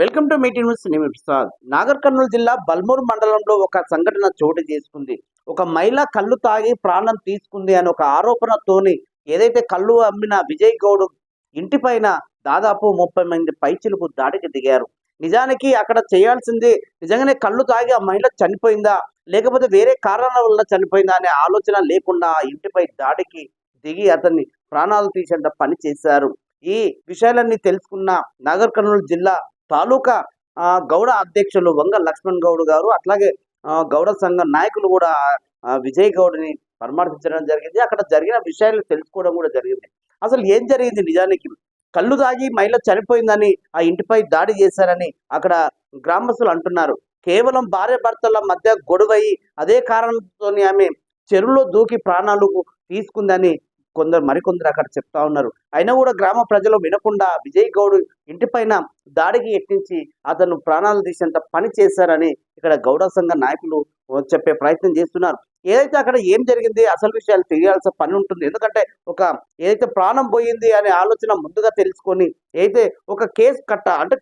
Welcome to meeting news. నేను ప్రసాద్. నాగర్ కర్నూలు జిల్లా బల్మూరు మండలంలో ఒక సంఘటన చోటు చేసుకుంది. ఒక మహిళ కళ్ళు తాగి ప్రాణం తీసుకుంది అని ఒక ఆరోపణతోని ఏదైతే కళ్ళు అమ్మిన విజయ్ గౌడ్ ఇంటిపైన దాదాపు 30 మంది పైచిలకు దాడికి దిగారు. నిజానికి అక్కడ చేయాల్సింది నిజంగానే కళ్ళు తాగి ఆ మహిళ చనిపోయిందా, లేకపోతే వేరే కారణాల వల్ల చనిపోయిందా అనే ఆలోచన లేకుండా ఆ ఇంటిపై దాడికి దిగి అతన్ని ప్రాణాలు తీసేంత పని చేశారు. ఈ విషయాలన్నీ తెలుసుకున్న నాగర్ కర్నూలు జిల్లా తాలూకా గౌడ అధ్యక్షులు వంగ లక్ష్మణ్ గౌడ్ గారు, అట్లాగే గౌడ సంఘ నాయకులు కూడా విజయ్ గౌడ్ని పరామర్శించడం జరిగింది. అక్కడ జరిగిన విషయాలు తెలుసుకోవడం కూడా జరిగింది. అసలు ఏం జరిగింది నిజానికి? కళ్ళు తాగి మహిళ చనిపోయిందని ఆ ఇంటిపై దాడి చేశారని అక్కడ గ్రామస్తులు అంటున్నారు. కేవలం భార్య భర్తల మధ్య గొడవయి అదే కారణంతో ఆమె చెరువులో దూకి ప్రాణాలు తీసుకుందని మరికొందరు అక్కడ చెప్తా ఉన్నారు. అయినా కూడా గ్రామ ప్రజలు వినకుండా విజయ్ గౌడ్ ఇంటిపైన దాడికి యత్నించి అతను ప్రాణాలు తీసేంత పని చేశారని ఇక్కడ గౌడ సంఘ నాయకులు చెప్పే ప్రయత్నం చేస్తున్నారు. ఏదైతే అక్కడ ఏం జరిగింది అసలు విషయాలు తెలియాల్సిన పని ఉంటుంది. ఎందుకంటే ఏదైతే ప్రాణం పోయింది అనే ఆలోచన ముందుగా తెలుసుకొని అయితే ఒక కేసు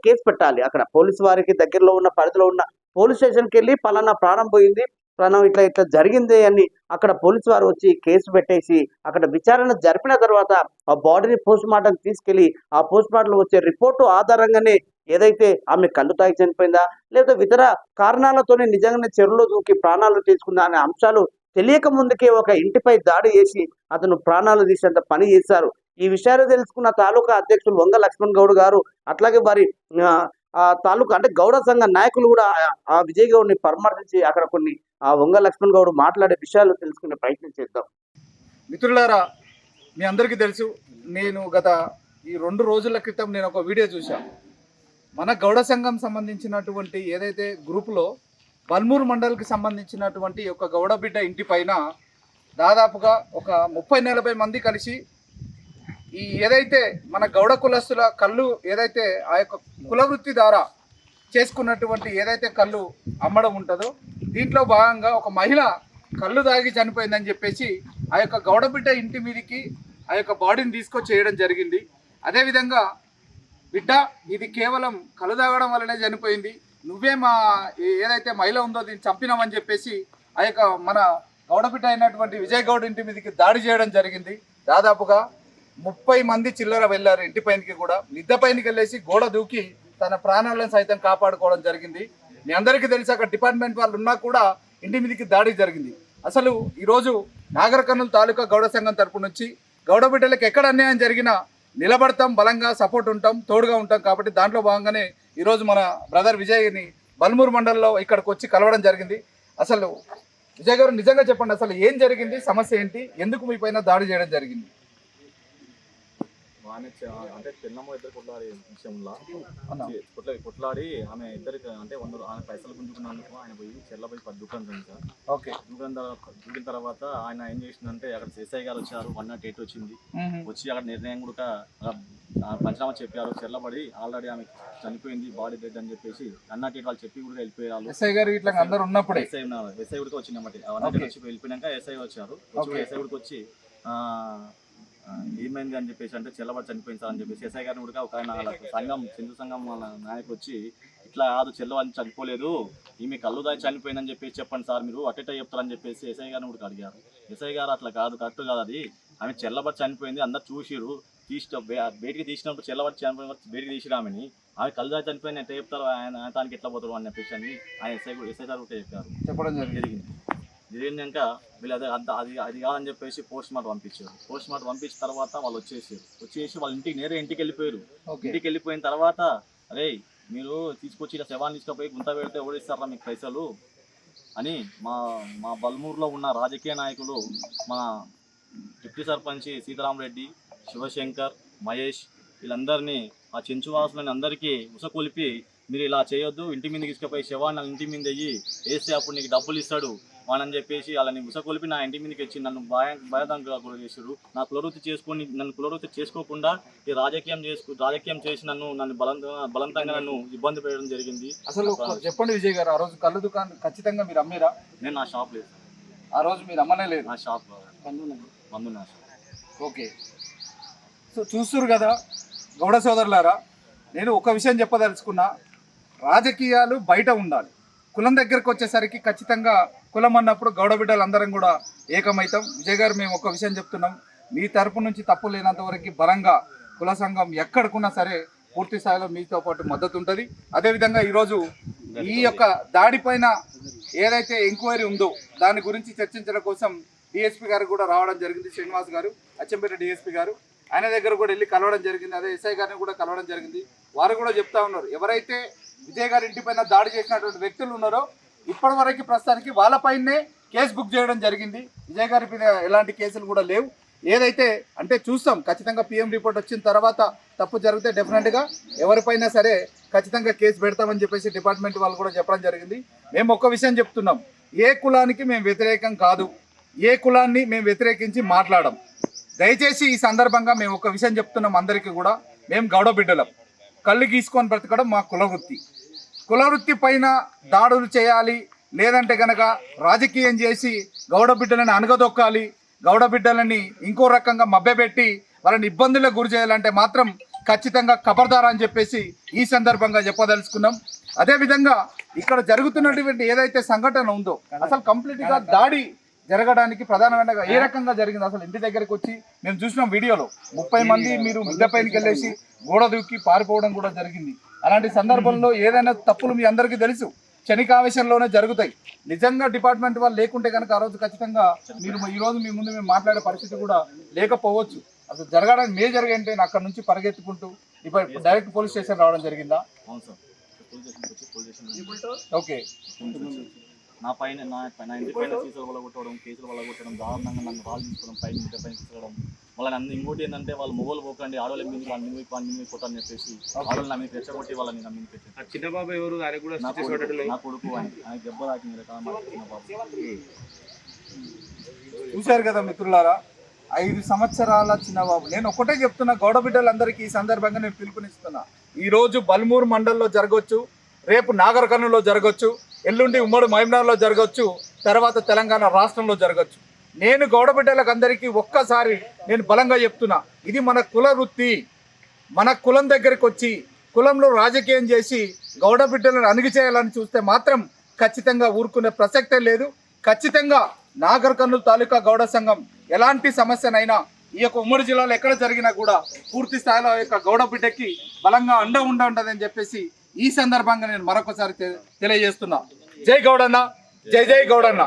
కేసు పెట్టాలి. అక్కడ పోలీసు వారికి దగ్గరలో ఉన్న పరిధిలో ఉన్న పోలీస్ స్టేషన్కి వెళ్ళి పలానా ప్రాణం పోయింది, ప్రాణం ఇట్లా ఇట్లా జరిగింది అని అక్కడ పోలీసు వారు వచ్చి కేసు పెట్టేసి అక్కడ విచారణ జరిపిన తర్వాత ఆ బాడీని పోస్ట్ మార్టం తీసుకెళ్లి ఆ పోస్ట్ మార్టంలో వచ్చే రిపోర్టు ఆధారంగానే ఏదైతే ఆమె కళ్ళు తాగి చనిపోయిందా లేదా ఇతర కారణాలతోనే నిజంగానే చెరువులో దూకి ప్రాణాలు తీసుకుందా అనే అంశాలు తెలియక ముందుకే ఒక ఇంటిపై దాడి చేసి అతను ప్రాణాలు తీసేంత పని చేశారు. ఈ విషయాలు తెలుసుకున్న తాలూకా అధ్యక్షులు వంగ లక్ష్మణ్ గౌడ్ గారు, అట్లాగే వారి తాలూకా గౌడ సంఘ నాయకులు కూడా ఆ విజయ్ గౌడ్ని పరామర్శించి అక్కడ కొన్ని వంగ లక్ష్మణ్ గౌడ్ మాట్లాడే విషయాలు తెలుసుకునే ప్రయత్నం చేద్దాం. మిత్రులారా, మీ అందరికీ తెలుసు, నేను గత ఈ 2 రోజుల క్రితం నేను ఒక వీడియో చూశాను. మన గౌడ సంఘం సంబంధించినటువంటి ఏదైతే గ్రూపులో బల్మూరు మండలికి సంబంధించినటువంటి ఒక గౌడ బిడ్డ ఇంటి పైన దాదాపుగా ఒక 30-40 మంది కలిసి ఈ ఏదైతే మన గౌడ కులస్తుల కళ్ళు ఏదైతే ఆ యొక్క కులవృత్తి ద్వారా చేసుకున్నటువంటి ఏదైతే కళ్ళు అమ్మడం ఉంటుందో దీంట్లో భాగంగా ఒక మహిళ కళ్ళు తాగి చనిపోయిందని చెప్పేసి ఆ యొక్క గౌడబిడ్డ ఇంటి మీదకి ఆ యొక్క బాడీని తీసుకొచ్చి చేయడం జరిగింది. అదేవిధంగా బిడ్డ ఇది కేవలం కళ్ళు తాగడం వల్లనే చనిపోయింది, నువ్వే మా ఏదైతే మహిళ ఉందో దీన్ని చంపినామని చెప్పేసి ఆ యొక్క మన గౌడబిడ్డ అయినటువంటి విజయ్ గౌడ్ ఇంటి మీదకి దాడి చేయడం జరిగింది. దాదాపుగా 30 మంది చిల్లర వెళ్ళారు ఇంటి పైనకి, కూడా మిద్దె పైనకి వెళ్ళేసి గోడ దూకి తన ప్రాణాలను సైతం కాపాడుకోవడం జరిగింది. మీ అందరికీ తెలిసి అక్కడ డిపార్ట్మెంట్ వాళ్ళు ఉన్నా కూడా ఇంటి మీదకి దాడి జరిగింది. అసలు ఈరోజు నాగర్ కర్నూలు తాలూకా గౌడ సంఘం తరపు నుంచి గౌడ బిడ్డలకు ఎక్కడ అన్యాయం జరిగినా నిలబడతాం, బలంగా సపోర్ట్ ఉంటాం, తోడుగా ఉంటాం. కాబట్టి దాంట్లో భాగంగానే ఈరోజు మన బ్రదర్ విజయ్ని బల్మూరు మండలంలో ఇక్కడికి వచ్చి కలవడం జరిగింది. అసలు విజయ్ గారు నిజంగా చెప్పండి, అసలు ఏం జరిగింది, సమస్య ఏంటి, ఎందుకు మీ పైన దాడి చేయడం జరిగింది? అంటే చిన్నమ్మ ఇద్దరు కొట్లాడి విషయంలో కొట్లాడి ఆమె ఇద్దరికి అంటే 100 ఆమె పైసలు గుంజుకున్నందుకు ఆయన పోయి చెల్లపోయి దూకం సార్. ఓకే, దూకిన తర్వాత ఆయన ఏం చేసిందంటే అక్కడ ఎస్ఐ గారు వచ్చారు, 108 వచ్చింది. వచ్చి అక్కడ నిర్ణయం కూడా పంచనామా చెప్పారు. చెల్లబడి ఆల్రెడీ ఆమె చనిపోయింది, బాడీ డెడ్ అని చెప్పేసి 108 వాళ్ళు చెప్పి కూడా వెళ్ళిపోయారు. ఎస్ఐ గారు ఇట్లా అందరూ ఉన్నప్పుడు ఎస్ఐ కూడా వచ్చిందన్నమాట. 108 వచ్చి వెళ్ళిపోయినాక ఎస్ఐ వచ్చారు. ఎస్ఐ కూడా వచ్చి ఏమైంది అని చెప్పేసి అంటే చెల్లబడి చనిపోయింది సార్ అని చెప్పేసి ఎస్ఐ గారిని కూడా ఒక సంఘం సింధు సంఘం వాళ్ళ నాయకులు వచ్చి ఇట్లా కాదు, చెల్లవని చనిపోలేదు, ఈమె కళ్ళు దాచి చనిపోయిందని చెప్పేసి చెప్పండి సార్, మీరు అటెట చెప్తారని చెప్పేసి ఎస్ఐ గారిని కూడా అడిగారు. ఎస్ఐ గారు అట్లా కాదు, కరెక్ట్ కాదు, అది ఆమె చెల్లబడి చనిపోయింది, అందరు చూసిరు, బయటికి తీసినప్పుడు చెల్లబడి చనిపోయిన బయటికి తీసిరు ఆమెని, ఆమె కళ్ళు దాచి చనిపోయింది ఎట్లా చెప్తారు, ఆయన దానికి ఎట్లా పోతారు అని చెప్పేసి అని ఆయన ఎస్ఐ గారు కూడా చెప్పడం జరిగింది. జరిగినాక వీళ్ళు అది కాదని చెప్పేసి పోస్ట్ మార్టం పంపించారు. పోస్ట్ మార్టం పంపించిన తర్వాత వాళ్ళు వచ్చేసి వాళ్ళ ఇంటికి వెళ్ళిపోయారు. ఇంటికి వెళ్ళిపోయిన తర్వాత అరే మీరు తీసుకొచ్చి ఇలా శవాన్ని తీసుకుపోయి గుంత పెడితే ఓడిస్తారా మీకు పైసలు అని మా బల్మూరులో ఉన్న రాజకీయ నాయకులు, మా డిప్యూటీ సర్పంచ్ సీతారామరెడ్డి, శివశంకర్, మహేష్ వీళ్ళందరినీ ఆ చెంచువాసులని అందరికీ ఉసకొలిపి మీరు ఇలా చేయొద్దు, ఇంటి మీద తీసుకుపోయి శవాన్ని ఇంటి మీద వేస్తే అప్పుడు నీకు డబ్బులు ఇస్తాడు అని చెప్పేసి వాళ్ళని ఉసకొలిపి నా ఇంటి మీదకి వచ్చి నన్ను భయదంగా కూడా చేశారు. నా కులవృత్తి చేసుకోకుండా ఈ రాజకీయం చేసి నన్ను బలవంతంగా నన్ను ఇబ్బంది పెట్టడం జరిగింది. అసలు చెప్పండి విజయ్ గారు, ఆ రోజు కళ్ళు దుకాణం ఖచ్చితంగా మీరు అమ్మారా? నేను నా షాప్ లేదు, ఆ రోజు మీరు అమ్మనే లేదు? నా షాప్ మందు నా షాప్. ఓకే, సో చూస్తున్నారు కదా గౌడ సోదరులారా, నేను ఒక విషయం చెప్పదలుచుకున్నా. రాజకీయాలు బయట ఉండాలి. కులం దగ్గరకు వచ్చేసరికి ఖచ్చితంగా కులం అన్నప్పుడు గౌడ బిడ్డలందరం కూడా ఏకమైతాం. విజయ్ గారు, మేము ఒక విషయం చెప్తున్నాం, మీ తరపు నుంచి తప్పు లేనంత వరకు బలంగా కుల సంఘం ఎక్కడికున్నా సరే పూర్తి స్థాయిలో మీతో పాటు మద్దతు ఉంటుంది. అదేవిధంగా ఈరోజు ఈ యొక్క దాడిపైన ఏదైతే ఎంక్వైరీ ఉందో దాని గురించి చర్చించడం కోసం డిఎస్పీ గారు కూడా రావడం జరిగింది. శ్రీనివాస్ గారు, అచ్చంపేట డిఎస్పీ గారు, ఆయన దగ్గర కూడా వెళ్ళి కలవడం జరిగింది. అదే ఎస్ఐ గారిని కూడా కలవడం జరిగింది. వారు కూడా చెప్తా ఉన్నారు, ఎవరైతే విజయ్ గారి ఇంటిపైన దాడి చేసినటువంటి వ్యక్తులు ఉన్నారో ఇప్పటి వరకు ప్రస్తుతానికి వాళ్ళపైనే కేసు బుక్ చేయడం జరిగింది. విజయ్ గారి మీద ఎలాంటి కేసులు కూడా లేవు. ఏదైతే అంటే చూస్తాం, ఖచ్చితంగా పిఎం రిపోర్ట్ వచ్చిన తర్వాత తప్పు జరిగితే డెఫినెట్గా ఎవరిపైనా సరే ఖచ్చితంగా కేసు పెడతామని చెప్పేసి డిపార్ట్మెంట్ వాళ్ళు కూడా చెప్పడం జరిగింది. మేము ఒక్క విషయం చెప్తున్నాం, ఏ కులానికి మేము వ్యతిరేకం కాదు, ఏ కులాన్ని మేము వ్యతిరేకించి మాట్లాడం. దయచేసి ఈ సందర్భంగా మేము ఒక విషయం చెప్తున్నాం అందరికీ కూడా, మేము గౌడ బిడ్డలం, కళ్ళు గీసుకొని బ్రతకడం మా కులవృత్తి. కులవృత్తి పైన దాడులు చేయాలి, లేదంటే కనుక రాజకీయం చేసి గౌడ బిడ్డలని అనగదొక్కాలి, గౌడ బిడ్డలని ఇంకో రకంగా మభ్యపెట్టి వాళ్ళని ఇబ్బందులకు గురి చేయాలంటే మాత్రం ఖచ్చితంగా ఖబర్దార్ అని చెప్పేసి ఈ సందర్భంగా చెప్పదలుచుకున్నాం. అదేవిధంగా ఇక్కడ జరుగుతున్నటువంటి ఏదైతే సంఘటన ఉందో అసలు కంప్లీట్గా దాడి జరగడానికి ప్రధానమైన ఏ రకంగా జరిగింది, అసలు ఇంటి దగ్గరికి వచ్చి మేము చూసినాం వీడియోలో 30 మంది మీరు మిద్దె పైనకి వెళ్ళేసి గోడ దూకి పారిపోవడం కూడా జరిగింది. అలాంటి సందర్భంలో ఏదైనా తప్పులు మీ అందరికీ తెలుసు, క్షణికావేశంలోనే జరుగుతాయి. నిజంగా డిపార్ట్మెంట్ వాళ్ళు లేకుంటే కనుక ఆ రోజు ఖచ్చితంగా మీరు ఈ రోజు మీ ముందు మేము మాట్లాడే పరిస్థితి కూడా లేకపోవచ్చు. అసలు జరగడానికి మేజర్గా ఏంటంటే అక్కడ నుంచి పరిగెత్తుకుంటూ ఇప్పుడు డైరెక్ట్ పోలీస్ స్టేషన్ రావడం జరిగిందా? అవును సార్, పోలీస్ స్టేషన్. ఓకే. నా ఇంటి పైన సీసాల వల్ల కొట్టడం, కేసుల వల్ల కొట్టడం, దారుణంగా నన్ను రాళ్ళు తీసుకోవడం, పైన ఇంటి పైన తీసుకోవడం. వాళ్ళని అన్ని ఇంకోటి ఏంటంటే వాళ్ళు మొగోలు పోకండి, ఆడవాళ్ళ మీద వాళ్ళని కొట్టని చెప్పేసి ఆడవాళ్ళు నా మీద రెచ్చగొట్టి వాళ్ళని నా మీద పెట్టారు. చిన్న బాబు ఎవరు? నా కొడుకు ఆయన దెబ్బ తాకింది చిన్న బాబు. చూశారు కదా మిత్రులారా, 5 సంవత్సరాల చిన్నబాబు. నేను ఒకటే చెప్తున్నా, గౌడ బిడ్డలందరికీ ఈ సందర్భంగా నేను పిలుపునిస్తున్నా. ఈరోజు బల్మూరు మండలంలో జరగవచ్చు, రేపు నాగర్ కర్నూలులో జరగవచ్చు, ఎల్లుండి ఉమ్మడి మహబూబ్నగర్లో జరగవచ్చు, తర్వాత తెలంగాణ రాష్ట్రంలో జరగవచ్చు. నేను గౌడ బిడ్డలకు అందరికీ ఒక్కసారి నేను బలంగా చెప్తున్నా, ఇది మన కుల వృత్తి. మన కులం దగ్గరికి వచ్చి కులంలో రాజకీయం చేసి గౌడ బిడ్డలను అణిగి చేయాలని చూస్తే మాత్రం ఖచ్చితంగా ఊరుకునే ప్రసక్తే లేదు. ఖచ్చితంగా నాగర్ కర్నూలు తాలూకా గౌడ సంఘం ఎలాంటి సమస్యనైనా ఈ యొక్క ఉమ్మడి జిల్లాలో ఎక్కడ జరిగినా కూడా పూర్తి స్థాయిలో యొక్క గౌడ బిడ్డకి బలంగా అండ ఉంటుందని చెప్పేసి ఈ సందర్భంగా నేను మరొకసారి తెలియజేస్తున్నా. జై గౌడన్న, జై జై గౌడన్న.